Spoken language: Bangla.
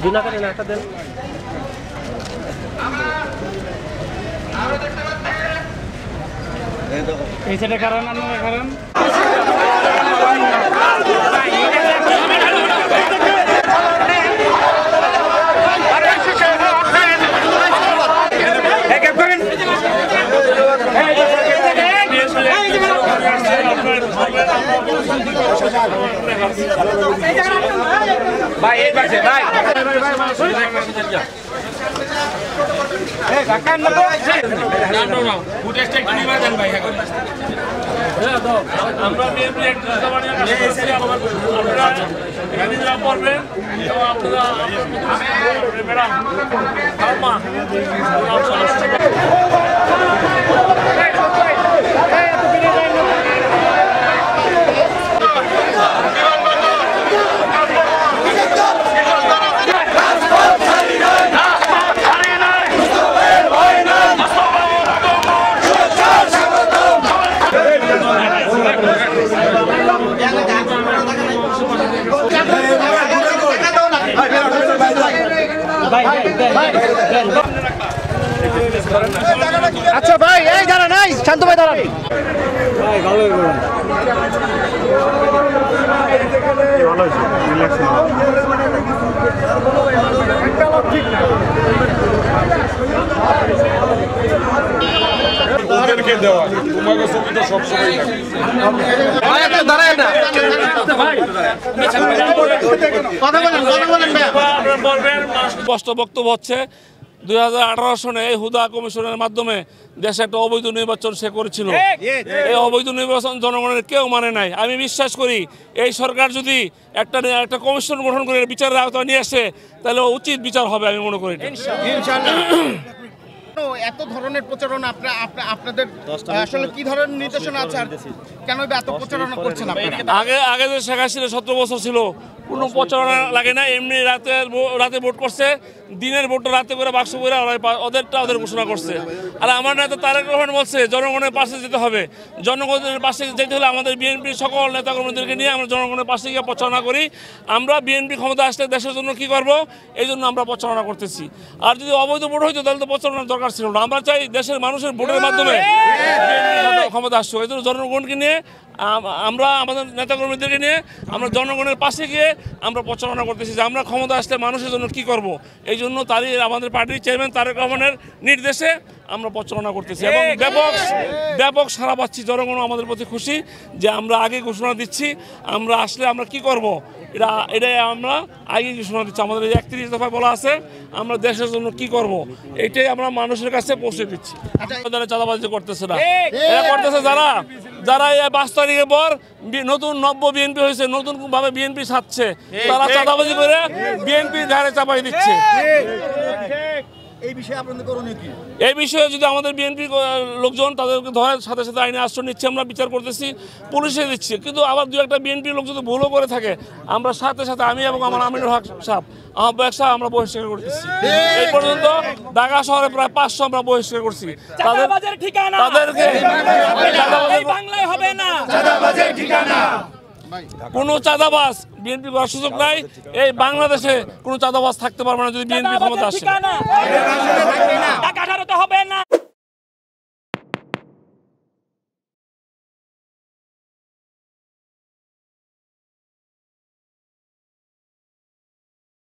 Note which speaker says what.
Speaker 1: দুনা করে না একটা দেন এই সেটা কারণ আপনারা কারণ ভাই এই পাশে ভাই এই কাকান না না ফুট স্টেক নিবা দেন ভাই হ্যাঁ দাও আমরা বিএনপি এক জমানিয়া কাছে এসে আপনারা গাড়িরা পড়বেন তো আপনারা ম্যাডাম আম্মা আচ্ছা ভাই এই দাঁড়ান নাই শান্ত ভাই দাঁড়ান ভাই ভালো
Speaker 2: ওদেরকে দেওয়া তোমাকে ছবি তো সবসময়
Speaker 1: দাঁড়ায় না
Speaker 3: স্পষ্ট বক্তব্য হচ্ছে 2018 সনে এই হুদা কমিশনের মাধ্যমে দেশে একটা অবৈধ নির্বাচন সে করেছিল। এই অবৈধ নির্বাচন জনগণের কেউ মানে নাই। আমি বিশ্বাস করি এই সরকার যদি একটা কমিশন গঠন করে বিচারের আওতায় নিয়ে আসে তাহলে উচিত বিচার হবে আমি মনে করি।
Speaker 4: এত ধরনের প্রচারণা আপনাদের আসলে কি ধরনের নির্দেশনা আছে আর কেন এত প্রচারণা করছেন আপনারা?
Speaker 3: আগে যে শেখ হাসিনা 17 বছর ছিল কোনো প্রচারণা লাগে না, এমনি রাতে ভোট করছে, দিনের ভোটটা রাতে করে বাক্স করে ওদের ঘোষণা করছে। আর আমার নেতা তারেক রহমান বলছে জনগণের পাশে যেতে হবে। জনগণের পাশে যেতে হলে আমাদের বিএনপির সকল নেতাকর্মীদেরকে নিয়ে আমরা জনগণের পাশে গিয়ে প্রচারণা করি। আমরা বিএনপি ক্ষমতা আসলে দেশের জন্য কি করব এই জন্য আমরা প্রচারণা করতেছি। আর যদি অবৈধ ভোট হইতো তাহলে তো প্রচারণার দরকার ছিল না। আমরা চাই দেশের মানুষের ভোটের মাধ্যমে ক্ষমতা আসছে। এই জন্য জনগণকে নিয়ে আমরা আমাদের নেতাকর্মীদেরকে নিয়ে আমরা জনগণের পাশে গিয়ে আমরা প্রচারণা করতেছি যে আমরা ক্ষমতা আসলে মানুষের জন্য কি করব। এই জন্য আমাদের পার্টির চেয়ারম্যান তারেক রহমানের নির্দেশে আমরা প্রচারণা করতেছি এবং ব্যাপক সাড়া পাচ্ছি। জনগণ আমাদের প্রতি খুশি যে আমরা আগে ঘোষণা দিচ্ছি আমরা আসলে আমরা কি করব এটাই আমরা আগে ঘোষণা দিচ্ছি। আমাদের 31 দফায় বলা আছে আমরা দেশের জন্য কি করব এটাই আমরা মানুষের কাছে পৌঁছে দিচ্ছি। চাঁদাবাজি করতেছে না, এরা করতেছে যারা এই 5 তারিখের পর নতুন নব্য বিএনপি হয়েছে, নতুন ভাবে বিএনপি ছাড়ছে, তারা চাঁদাবাজি করে বিএনপি ঘাড়ে চাপাই দিচ্ছে। এই বিষয়ে যদি আমাদের বিএনপি লোকজন তাদেরকে ধরার সাথে সাথে আইনে আশ্রয় নিচ্ছে, আমরা বিচার করতেছি, পুলিশে দিচ্ছি। কিন্তু আবার দু একটা বিএনপি লোক যদি ভুলও করে থাকে আমরা সাথে সাথে আমি এবং আমার আমিনুল হক সাহেব আহ্বায়ক সাহেব আমরা বহিষ্কার করতেছি। এই পর্যন্ত ঢাকা শহরে প্রায় 500 আমরা বহিষ্কার করছি। কোনো চাঁদাবাজ বিএনপি করার সুযোগ নাই। এই বাংলাদেশে কোনো চাঁদাবাজ থাকতে পারবে না যদি বিএনপি ক্ষমতা আসে।